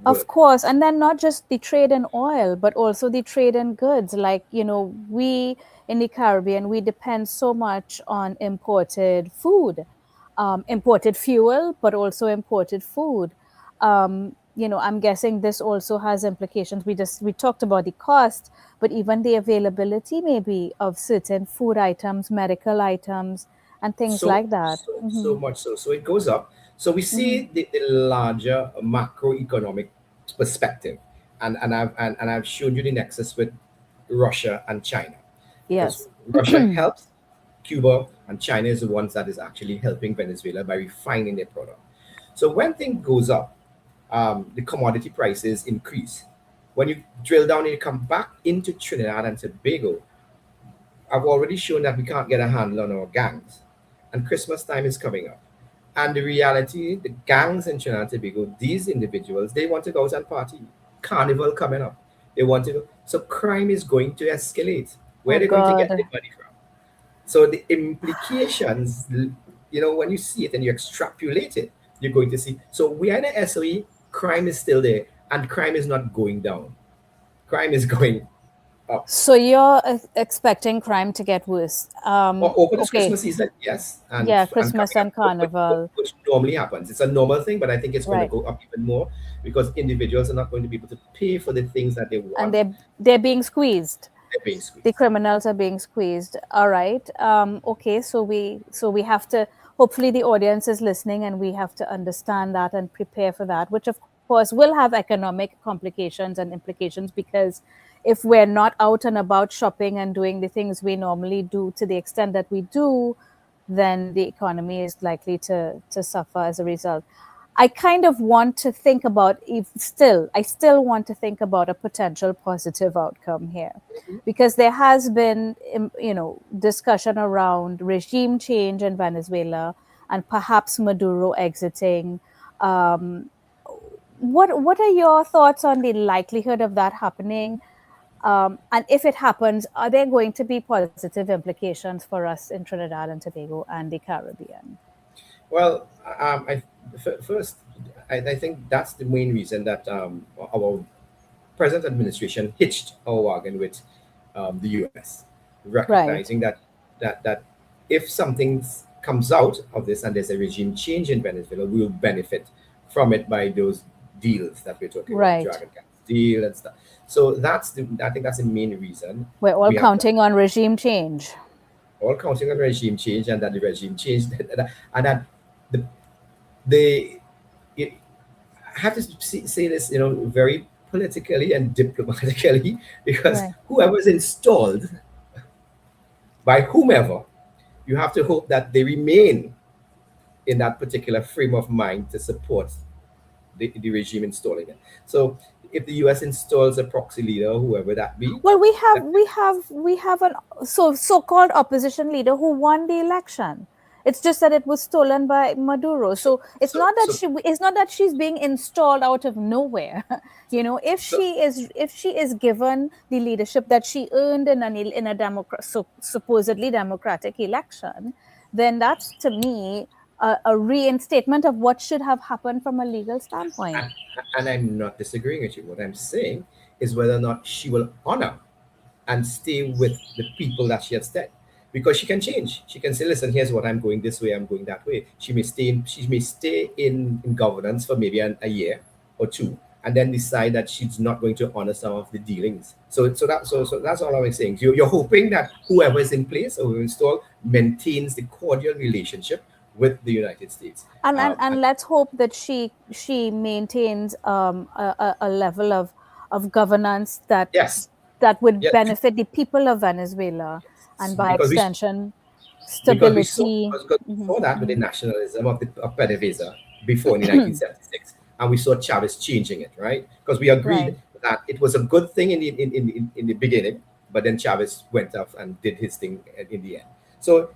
Of work. course, and then not just the trade in oil, but also the trade in goods. Like, we in the Caribbean, we depend so much on imported food, imported fuel, but also imported food. I'm guessing this also has implications. We talked about the cost, but even the availability maybe of certain food items, medical items, and things So like that. so much so. So it goes up. So we Hmm. see the larger macroeconomic perspective. And I've showed you the nexus with Russia and China. Because Yes. Russia helps Cuba and China is the ones that is actually helping Venezuela by refining their product. So when things goes up, the commodity prices increase. When you drill down and you come back into Trinidad and Tobago, I've already shown that we can't get a handle on our gangs, and Christmas time is coming up. And the reality, the gangs in Trinidad and Tobago, these individuals, they want to go out and party. Carnival coming up. They want to go. So crime is going to escalate. Where Oh are they going to get God. the money from? So the implications, when you see it and you extrapolate it, you're going to see. So we are in an SOE, crime is still there, and crime is not going down. Crime is going up. So you're expecting crime to get worse. Or over this Okay. Christmas season, yes, Yeah, and Christmas coming up, and Carnival. which normally happens. It's a normal thing, but I think it's going to Right. go up even more, because individuals are not going to be able to pay for the things that they And want. they're being squeezed. They're being The squeezed. criminals are being squeezed. All right. Okay, so we have to, hopefully the audience is listening and we have to understand that and prepare for that, which of course will have economic complications and implications, because if we're not out and about shopping and doing the things we normally do to the extent that we do, then the economy is likely to suffer as a result. I kind of want to think about, if still, I still want to think about a potential positive outcome here, because there has been, discussion around regime change in Venezuela and perhaps Maduro exiting. Um, what are your thoughts on the likelihood of that happening? And if it happens, are there going to be positive implications for us in Trinidad and Tobago and the Caribbean? Well, first, I think that's the main reason that our present administration hitched our wagon with the U.S., Right. recognizing that if something comes out of this and there's a regime change in Venezuela, we will benefit from it by those deals that we're talking about, the Right. Dragon Gas deal and stuff. So I think that's the main reason We're all we have to counting on regime change. all counting on regime change, and that the regime change and that the the it, I have to say this, very politically and diplomatically, because Right. whoever's installed by whomever, you have to hope that they remain in that particular frame of mind to support the regime installing it. So if the US installs a proxy leader, whoever that be, Well, that, we have an so-called opposition leader who won the election. It's just that it was stolen by Maduro. so So so so it's not that she's being installed out of nowhere. so If she is given the leadership that she earned in a supposedly democratic election, then that's to me a reinstatement of what should have happened from a legal standpoint. and, and I'm not disagreeing with you. What I'm saying is whether or not she will honor and stay with the people that she has set. Because she can change. She can say, listen, here's what I'm going this way, I'm going that way. She may stay in governance for maybe a year or two, and then decide that she's not going to honor some of the dealings. So that's all I was saying. You're hoping that whoever is in place or installed maintains the cordial relationship with the United States. And let's hope that she maintains a level of governance Yes, that would yes, benefit the people of Venezuela, and by because we extension because we saw stability. because we Mhm, saw that with the mhm. nationalism of PDVSA before in 1976, and we saw Chavez changing it, right? Because we Right. agreed that it was a good thing in the beginning, but then Chavez went off and did his thing in the end. So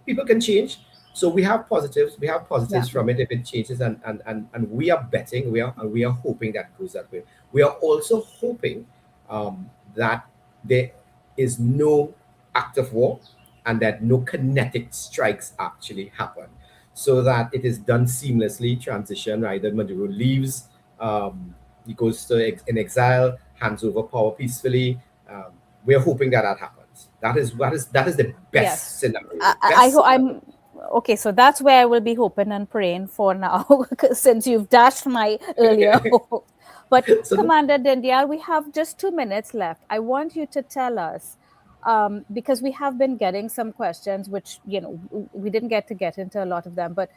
people can change. So we have Yeah. positives from it if it changes, and we are betting, we are hoping that goes that way. We are also hoping that there is no act of war and that no kinetic strikes actually happen, so that it is done seamlessly. Transition, either Maduro leaves, he goes to in exile, hands over power peacefully. We're hoping that that happens. That is the Yes. best scenario. I Best hope scenario. I'm okay. So that's where I will be hoping and praying for now, 'cause since you've dashed my earlier hope. But So Commander Dindial, we have just 2 minutes left. I want you to tell us, because we have been getting some questions, which we didn't get into a lot of them. But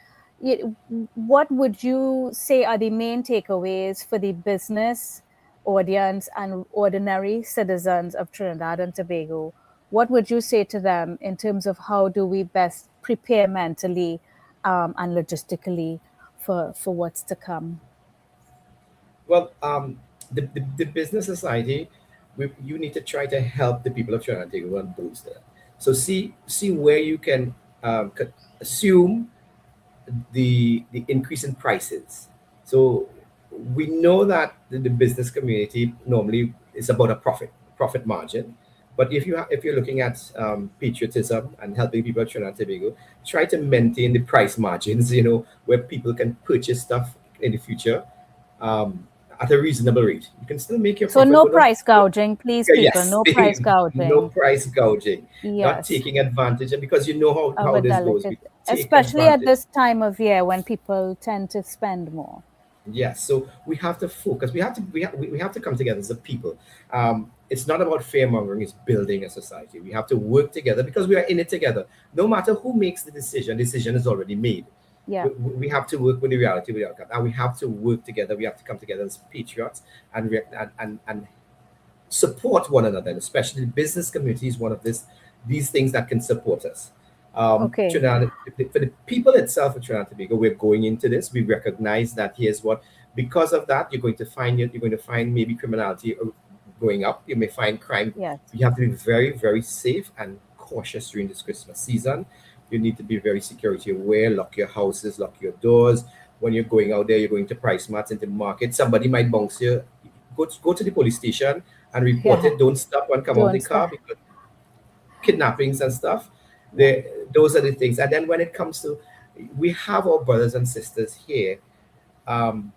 what would you say are the main takeaways for the business audience and ordinary citizens of Trinidad and Tobago? What would you say to them in terms of how do we best prepare mentally and logistically for what's to come? well, the business society, you need to try to help the people of Trinidad and Tobago and boost that. So see where you can assume the increase in prices. So we know that the business community normally is about a profit margin. But if you're looking at patriotism and helping people at Trinidad and Tobago, try to maintain the price margins, where people can purchase stuff in the future um, at a reasonable rate. You can still make your So profit, no but not. price gouging, please, people. Yes, No price no gouging. price gouging, not Yes, taking advantage, and because you know of how a this goes, we delicate, take especially at advantage. this time of year when people tend to spend more. Yes, so we have to focus. We have to come together as a people. It's not about fear mongering; it's building a society. We have to work together because we are in it together. No matter who makes the decision is already made. Yeah. We have to work with the reality, with the outcome, and we have to work together. We have to come together as patriots and support one another, and especially the business community is one of these things that can support us. Okay. Trinidad, for the people itself of Trinidad and Tobago, we're going into this. We recognize that here's what, because of that, you're going to find maybe criminality going up. You may find crime. Yes. You have to be very, very safe and cautious during this Christmas season. You need to be very security aware. Lock your houses, lock your doors. When you're going out there, you're going to price mats into the market. Somebody might bounce you. Go to the police station and report Yeah. it. Don't stop and come out Don't the car start. because kidnappings and stuff. Yeah. Those are the things. And then when it comes to, we have our brothers and sisters here um,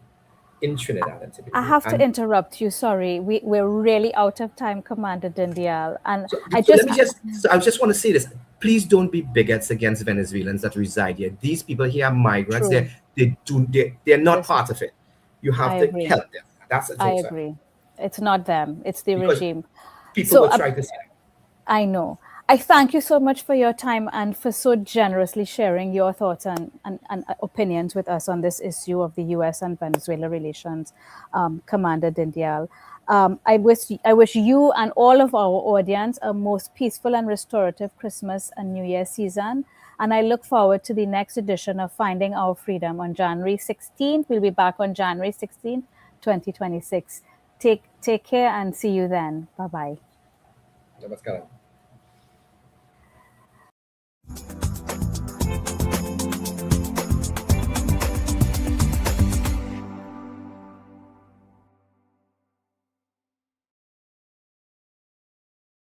in Trinidad and I Tobago. have to And interrupt you. Sorry, we're really out of time, Commander Dindial, and I so let just me so I just want to say this. Please don't be bigots against Venezuelans that reside here. These people here are migrants. true. They're not This part of it. You I have to agree. help them. That's I it. agree. It's not them. It's the Because regime. people So will try to say that. I know. I thank you so much for your time and for so generously sharing your thoughts and opinions with us on this issue of the US and Venezuela relations, Commander Dindial. I wish you and all of our audience a most peaceful and restorative Christmas and New Year season. And I look forward to the next edition of Finding Our Freedom on January 16th. We'll be back on January 16th, 2026. Take care and see you then. Bye bye. Namaskaram.